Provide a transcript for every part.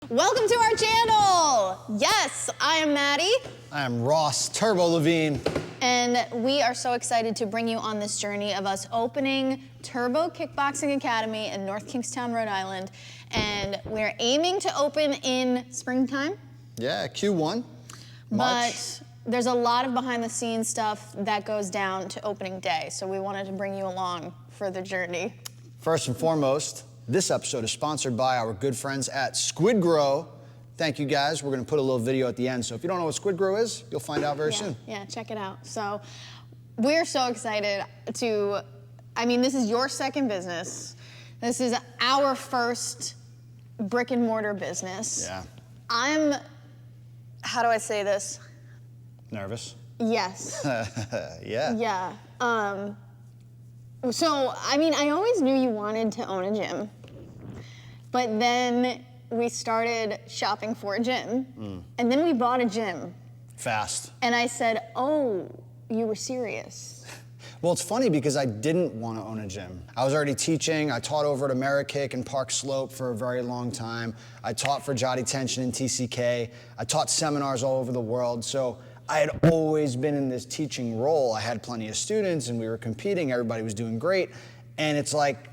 Welcome to our channel. Yes, I am Maddie. I am Ross Turbo Levine. And we are so excited to bring you on this journey of us opening Turbo Kickboxing Academy in North Kingstown, Rhode Island. And we're aiming to open in springtime. Yeah, Q1, March. But there's a lot of behind the scenes stuff that goes down to opening day. So we wanted to bring you along for the journey. First and foremost, this episode is sponsored by our good friends at Squid Grow. Thank you guys. We're gonna put a little video at the end. So if you don't know what Squid Grow is, you'll find out very soon. Yeah, check it out. So we're so excited to, this is your second business. This is our first brick and mortar business. Yeah. How do I say this? Nervous? Yes. Yeah. Yeah. So, I always knew you wanted to own a gym, but then we started shopping for a gym, and then we bought a gym. Fast. And I said, oh, you were serious. Well, it's funny because I didn't want to own a gym. I was already teaching. I taught over at AmeriKick and Park Slope for a very long time. I taught for Jotty Tension and TCK. I taught seminars all over the world. So I had always been in this teaching role. I had plenty of students and we were competing. Everybody was doing great. And it's like,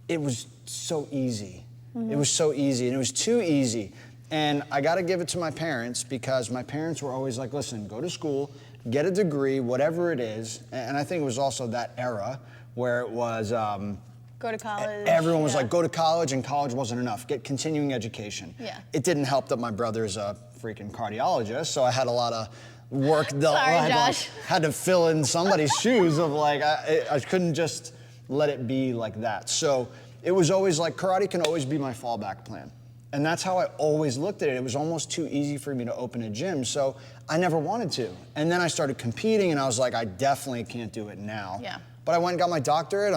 it was so easy. It was so easy, and it was too easy. And I gotta give it to my parents because my parents were always like, listen, go to school, get a degree, whatever it is. And I think it was also that era where it was, Go to college. everyone was like, go to college, and college wasn't enough. Get continuing education. Yeah. It didn't help that my brother's a freaking cardiologist, so I had a lot of work done. Sorry, Josh. Had to fill in somebody's shoes of like, I couldn't just let it be like that. So it was always like, karate can always be my fallback plan. And that's how I always looked at it. It was almost too easy for me to open a gym, so I never wanted to. And then I started competing, and I was like, I definitely can't do it now. Yeah. But I went and got my doctorate,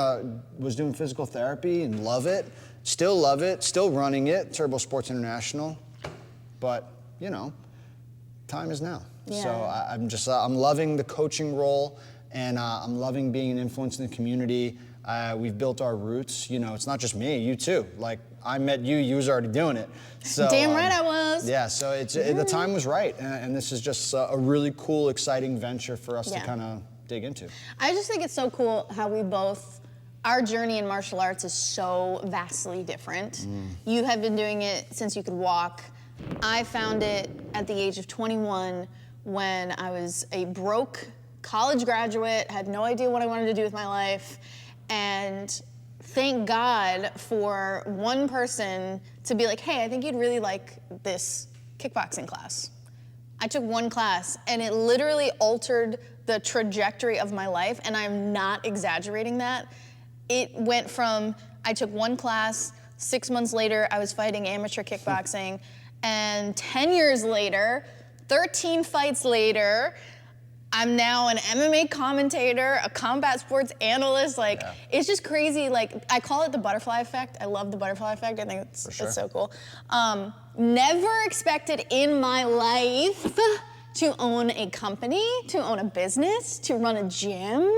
was doing physical therapy and love it, still running it, Turbo Sports International. But, time is now. Yeah. So I'm loving the coaching role, and I'm loving being an influence in the community. We've built our roots. It's not just me, you too. Like, I met you, you was already doing it. So, Damn right I was. Yeah, so the time was right. And this is just a really cool, exciting venture for us to kind of dig into. I just think it's so cool how our journey in martial arts is so vastly different. You have been doing it since you could walk. I found it at the age of 21 when I was a broke college graduate, had no idea what I wanted to do with my life. And thank God for one person to be like, hey, I think you'd really like this kickboxing class. I took one class and it literally altered the trajectory of my life, and I'm not exaggerating that. It went from, I took one class, 6 months later, I was fighting amateur kickboxing, and 10 years later, 13 fights later, I'm now an MMA commentator, a combat sports analyst. It's just crazy. I call it the butterfly effect. I love the butterfly effect. I think it's so cool. Never expected in my life to own a company, to own a business, to run a gym,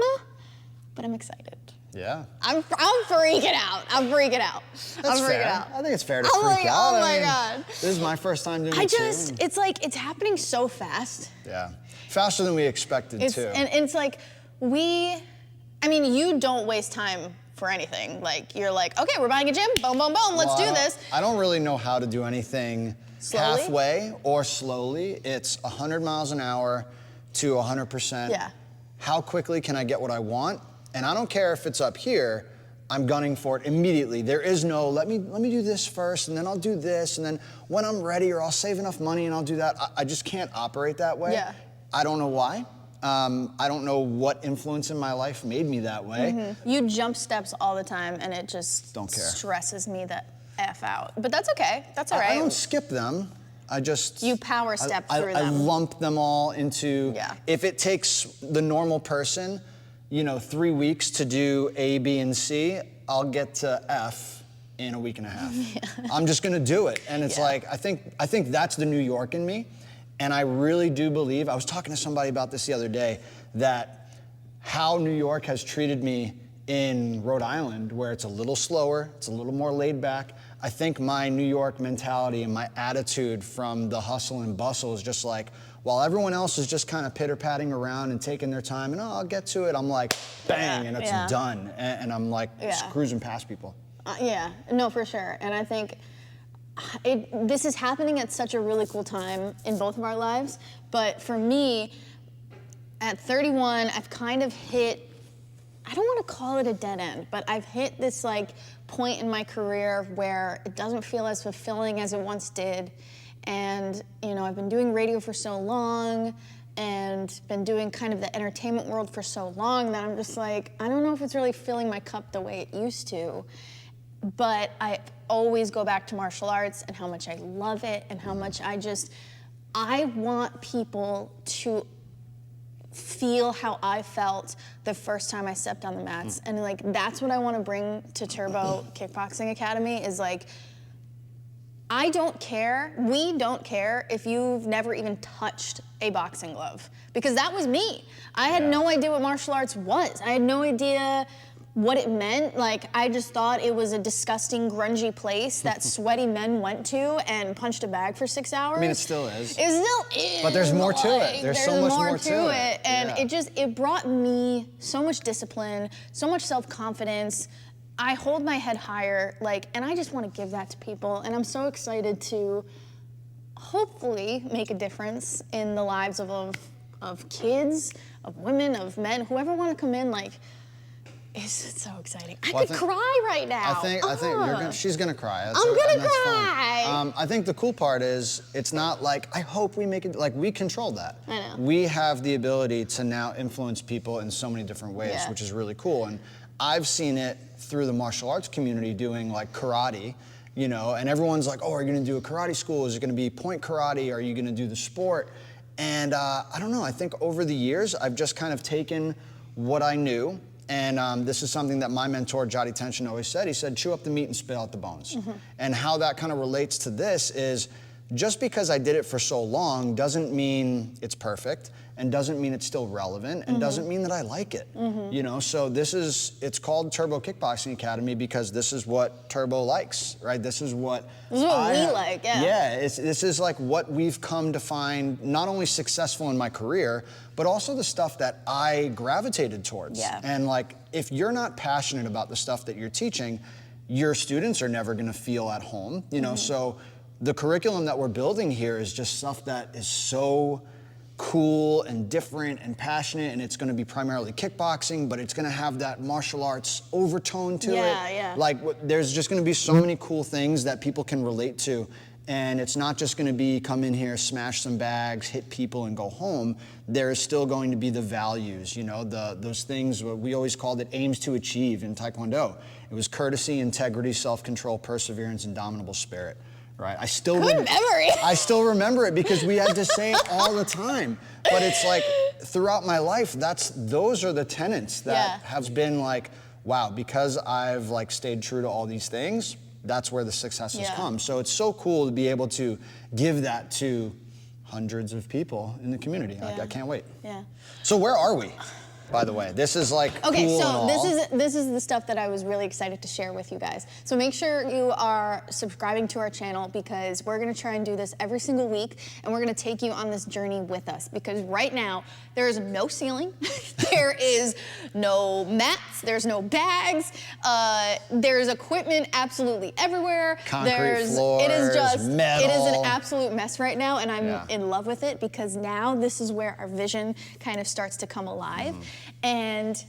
but I'm excited. Yeah. I'm freaking out. I'm freaking out. That's fair. I think it's fair to freak out. Oh my God. This is my first time doing it too. It's happening so fast. Yeah. Faster than we expected too. And it's like, you don't waste time for anything. You're like, okay, we're buying a gym, boom, boom, boom, let's do this. I don't really know how to do anything Slowly? halfway or slowly. It's 100 miles an hour to 100%. Yeah. How quickly can I get what I want? And I don't care if it's up here, I'm gunning for it immediately. There is no, let me do this first, and then I'll do this, and then when I'm ready, or I'll save enough money and I'll do that. I just can't operate that way. Yeah. I don't know why. I don't know what influence in my life made me that way. You jump steps all the time, and it just Don't care. stresses me the F out. But that's okay. That's all right. I don't skip them. You power step through them. I lump them all into, if it takes the normal person, 3 weeks to do A, B, and C, I'll get to F in a week and a half. I'm just gonna do it. And it's like, I think that's the New York in me. And I really do believe, I was talking to somebody about this the other day, that how New York has treated me in Rhode Island, where it's a little slower, it's a little more laid back. I think my New York mentality and my attitude from the hustle and bustle is just like, while everyone else is just kind of pitter-patting around and taking their time and, oh, I'll get to it, I'm like, bang, and it's done. And I'm like cruising past people. Yeah, no, for sure. And I think this is happening at such a really cool time in both of our lives. But for me, at 31, I've kind of hit, I don't want to call it a dead end, but I've hit this like point in my career where it doesn't feel as fulfilling as it once did. And, you know, I've been doing radio for so long and been doing kind of the entertainment world for so long that I'm just like, I don't know if it's really filling my cup the way it used to. But I always go back to martial arts and how much I love it and how much I want people to feel how I felt the first time I stepped on the mats. And like, that's what I want to bring to Turbo Kickboxing Academy is like, we don't care if you've never even touched a boxing glove. Because that was me. I had no idea what martial arts was. I had no idea what it meant. Like, I just thought it was a disgusting, grungy place that sweaty men went to and punched a bag for 6 hours. I mean, it still is. It still is. But there's more to it. There's so much more to it. And it brought me so much discipline, so much self-confidence. I hold my head higher, like, and I just want to give that to people. And I'm so excited to hopefully make a difference in the lives of kids, of women, of men, whoever want to come in, like, it's so exciting. I could cry right now. I think she's gonna cry. I'm gonna cry. I think the cool part is it's not like, I hope we make it, like we control that. I know. We have the ability to now influence people in so many different ways, which is really cool. And I've seen it through the martial arts community doing like karate, you know, and everyone's like, oh, are you gonna do a karate school? Is it gonna be point karate? Are you gonna do the sport? And I don't know, I think over the years, I've just kind of taken what I knew. And this is something that my mentor, Jody Tension, always said. He said, chew up the meat and spit out the bones. And how that kind of relates to this is, just because I did it for so long doesn't mean it's perfect, and doesn't mean it's still relevant, and doesn't mean that I like it. You know, so it's called Turbo Kickboxing Academy because this is what Turbo likes, right? This is what we like, Yeah, this is like what we've come to find not only successful in my career, but also the stuff that I gravitated towards. And like, if you're not passionate about the stuff that you're teaching, your students are never gonna feel at home, you know? So the curriculum that we're building here is just stuff that is so cool and different and passionate, and it's gonna be primarily kickboxing, but it's gonna have that martial arts overtone to it. Like, there's just gonna be so many cool things that people can relate to. And it's not just gonna be come in here, smash some bags, hit people and go home. There is still going to be the values, you know, those things we always called it aims to achieve in Taekwondo. It was courtesy, integrity, self-control, perseverance, indomitable spirit. Right, I still remember it because we had to say it all the time. But it's like throughout my life, those are the tenets that have been like, wow, because I've like stayed true to all these things, that's where the success has come. So it's so cool to be able to give that to hundreds of people in the community. I can't wait. So where are we? By the way, this is like cool so this is the stuff that I was really excited to share with you guys. So make sure you are subscribing to our channel because we're gonna try and do this every single week, and we're gonna take you on this journey with us. Because right now there is no ceiling, there is no mats, there's no bags, there's equipment absolutely everywhere. Concrete floors, it is just metal. It is an absolute mess right now, and I'm in love with it because now this is where our vision kind of starts to come alive. And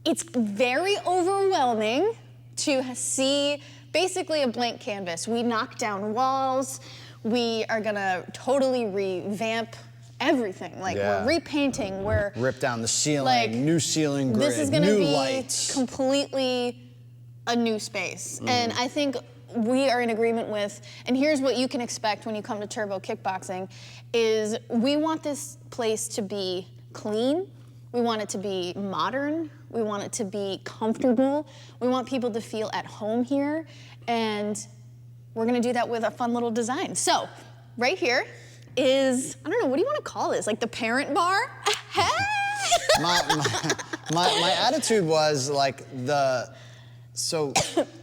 it's very overwhelming to see basically a blank canvas. We knocked down walls. We are gonna totally revamp everything. Like we're repainting, we're rip down the ceiling, like, new ceiling grid, this is gonna new be lights. Completely a new space. And I think we are in agreement with, and here's what you can expect when you come to Turbo Kickboxing, is we want this place to be clean. We want it to be modern. We want it to be comfortable. We want people to feel at home here. And we're gonna do that with a fun little design. So right here is, I don't know, what do you want to call this? Like the parent bar? my attitude was like So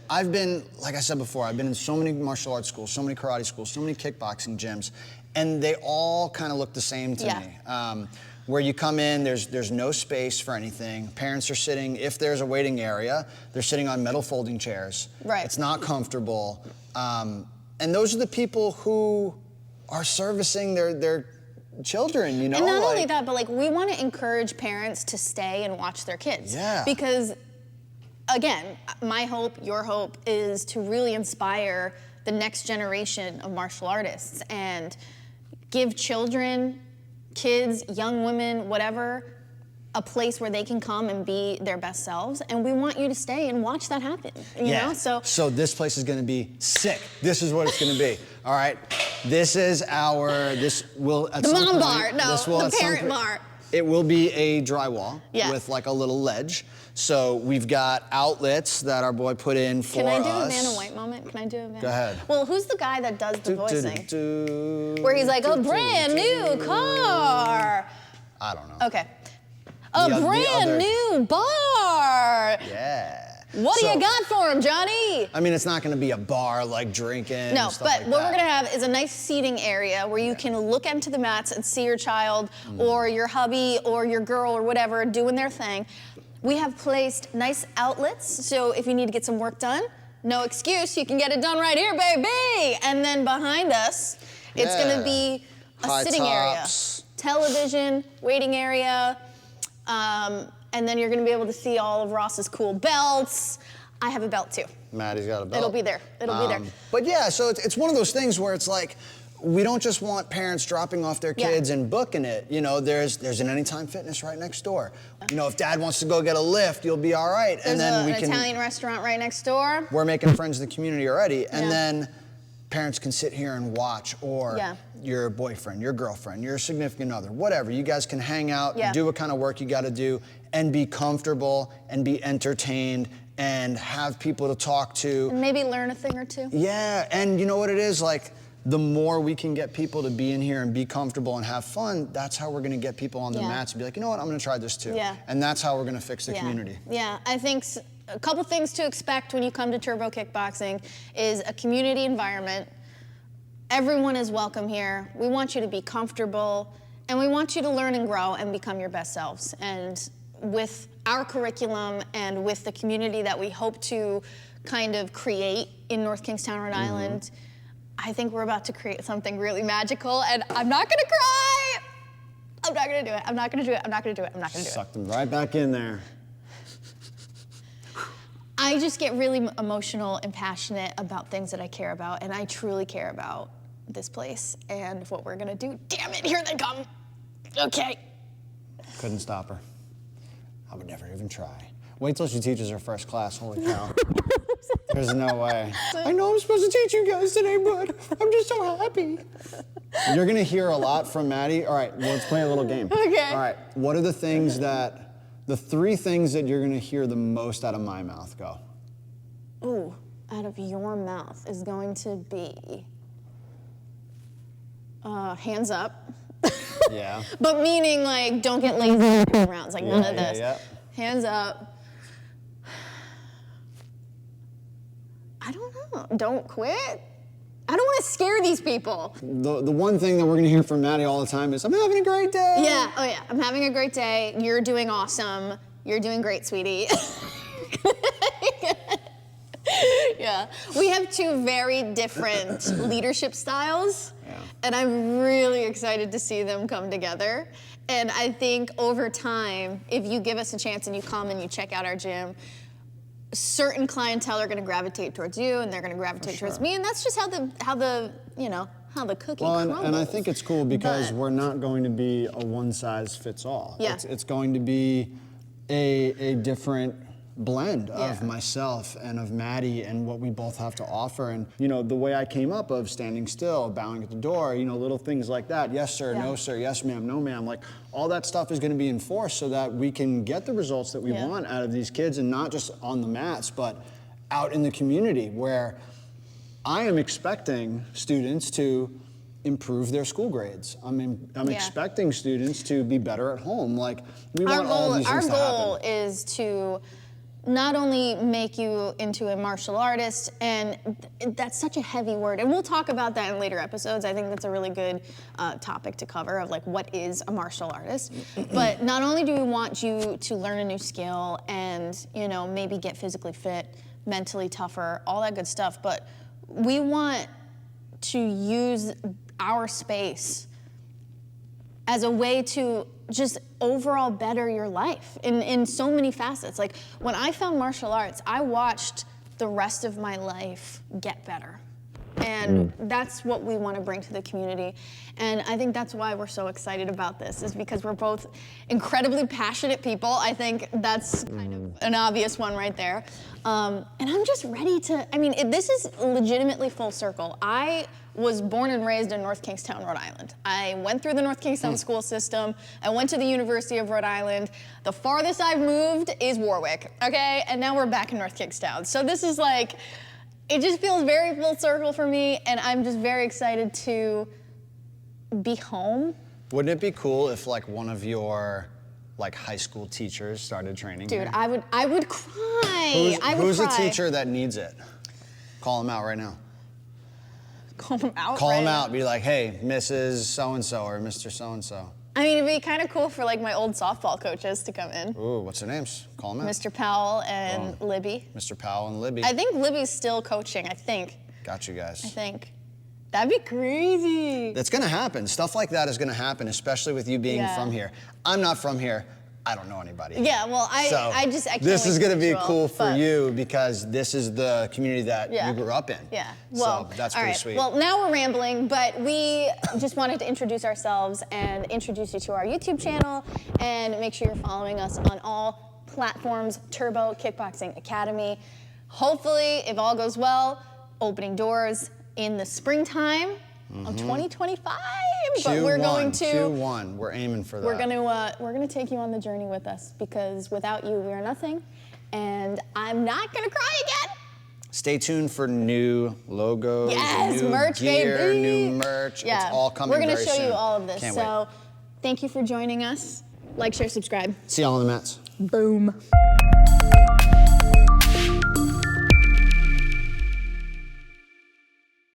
I've been, like I said before, I've been in so many martial arts schools, so many karate schools, so many kickboxing gyms, and they all kind of look the same to me. Where you come in, there's no space for anything. Parents are sitting, if there's a waiting area, they're sitting on metal folding chairs. Right. It's not comfortable. And those are the people who are servicing their children, you know? And not only that, but like we want to encourage parents to stay and watch their kids. Yeah. Because again, my hope, your hope is to really inspire the next generation of martial artists and give children, kids, young women, whatever, a place where they can come and be their best selves. And we want you to stay and watch that happen, you know? So this place is gonna be sick. This is what it's gonna be, all right? This is this will at some point. The mom bar, no, this will the at some parent point- bar. It will be a drywall Yeah. with like a little ledge. So we've got outlets that our boy put in for us. Can I do a Vanna White moment? Can I do a Vanna? Go ahead. Well, who's the guy that does the voicing? Where Where he's like, a brand new car. I don't know. Okay. A The brand other- new bar. Yeah. What do So, you got for him, Johnny? I mean, it's not gonna be a bar like drinking. No, and stuff but like what that. we're gonna have is a nice seating area where you can look into the mats and see your child or your hubby or your girl or whatever doing their thing. We have placed nice outlets, so if you need to get some work done, no excuse, you can get it done right here, baby. And then behind us, it's Yeah. gonna be a High sitting tops. area, television, waiting area, and then you're gonna be able to see all of Ross's cool belts. I have a belt too. Maddie's got a belt. It'll be there. It'll be there. But yeah, so it's one of those things where it's like, we don't just want parents dropping off their kids and booking it. You know, there's an Anytime Fitness right next door. You know, if dad wants to go get a lift, you'll be all right. There's and then an Italian restaurant right next door. We're making friends in the community already. And Yeah. then parents can sit here and watch, or Yeah. your boyfriend, your girlfriend, your significant other, whatever. You guys can hang out, Yeah. do what kind of work you got to do, and be comfortable and be entertained and have people to talk to. And maybe learn a thing or two. Yeah, and you know what it is? Like, the more we can get people to be in here and be comfortable and have fun, that's how we're gonna get people on the Yeah. mats and be like, you know what, I'm gonna try this too. Yeah. And that's how we're gonna fix the community. Yeah, I think a couple things to expect when you come to Turbo Kickboxing is a community environment. Everyone is welcome here. We want you to be comfortable, and we want you to learn and grow and become your best selves. And with our curriculum and with the community that we hope to kind of create in North Kingstown, Rhode Island, I think we're about to create something really magical, and I'm not gonna cry. I'm not gonna do it. I'm not gonna do it. I'm not gonna do it. I'm not gonna do it. Suck them right back in there. I just get really emotional and passionate about things that I care about, and I truly care about this place and what we're gonna do. Damn it, here they come. Okay. Couldn't stop her. I would never even try. Wait till she teaches her first class, holy cow. There's no way. I know I'm supposed to teach you guys today, but I'm just so happy. You're gonna hear a lot from Maddie. All right, let's play a little game. Okay. All right, what are the three things that you're gonna hear the most out of my mouth? Go. Ooh, out of your mouth is going to be hands up. Yeah. But meaning like, don't get lazy in rounds, like none of Yeah, this. yeah. Hands up. I don't know, don't quit. I don't want to scare these people. The one thing that we're gonna hear from Maddie all the time is, I'm having a great day. Yeah, oh yeah, I'm having a great day. You're doing awesome. You're doing great, sweetie. Yeah, we have two very different leadership styles, and I'm really excited to see them come together. And I think over time, if you give us a chance and you come and you check out our gym, certain clientele are going to gravitate towards you, and they're going to gravitate towards me, and that's just how the cookie crumbles. And I think it's cool because But- we're not going to be a one-size-fits-all. Yeah. It's going to be a different blend of Yeah. myself and of Maddie and what we both have to offer. And, you know, the way I came up of standing still, bowing at the door, you know, little things like that. Yes, sir, Yeah. no, sir, yes, ma'am, no, ma'am. Like, all that stuff is going to be enforced so that we can get the results that we Yeah. want out of these kids, and not just on the mats, but out in the community, where I am expecting students to improve their school grades. I'm Yeah. expecting students to be better at home. Like, we want all of these Our things to goal happen. is to not only make you into a martial artist, and that's such a heavy word, and we'll talk about that in later episodes. I think that's a really good topic to cover of like what is a martial artist. But not only do we want you to learn a new skill and, you know, maybe get physically fit, mentally tougher, all that good stuff, but we want to use our space as a way to just overall better your life in so many facets. Like when I found martial arts, I watched the rest of my life get better. And that's what we want to bring to the community. And I think that's why we're so excited about this, is because we're both incredibly passionate people. I think that's kind of an obvious one right there. And I'm just ready to, I mean, this is legitimately full circle. I was born and raised in North Kingstown, Rhode Island. I went through the North Kingstown school system. I went to the University of Rhode Island. The farthest I've moved is Warwick, okay? And now we're back in North Kingstown. So this is like, it just feels very full circle for me, and I'm just very excited to be home. Wouldn't it be cool if like one of your like high school teachers started training Dude, here? I would cry. Who's a teacher that needs it? Call them out right now. Call them out. Call right them now. out. Be like, hey, Mrs. So-and-so or Mr. So-and-so. I mean, it'd be kind of cool for like my old softball coaches to come in. Ooh, what's their names? Call them out. Mr. Powell and Libby. Mr. Powell and Libby. I think Libby's still coaching, I think. Got you guys. I think. That'd be crazy. That's gonna happen. Stuff like that is gonna happen, especially with you being from here. I'm not from here. I don't know anybody. Yeah, well, I can't This wait is to gonna meet be you all, cool for but- you because this is the community that you grew up in. Yeah, well, so that's all pretty right. sweet. Well, now we're rambling, but we just wanted to introduce ourselves and introduce you to our YouTube channel, and make sure you're following us on all platforms, Turbo Kickboxing Academy. Hopefully, if all goes well, opening doors in the springtime of 2025. But we're going to Q1. We're aiming for that. we're gonna take you on the journey with us, because without you, we are nothing. And I'm not gonna cry again. Stay tuned for new logos, Yes, new merch, gear, baby. new merch. Yeah, It's all coming we're gonna very show soon. you all of this. Can't so, wait. thank you for joining us. Like, share, subscribe. See y'all on the mats. Boom.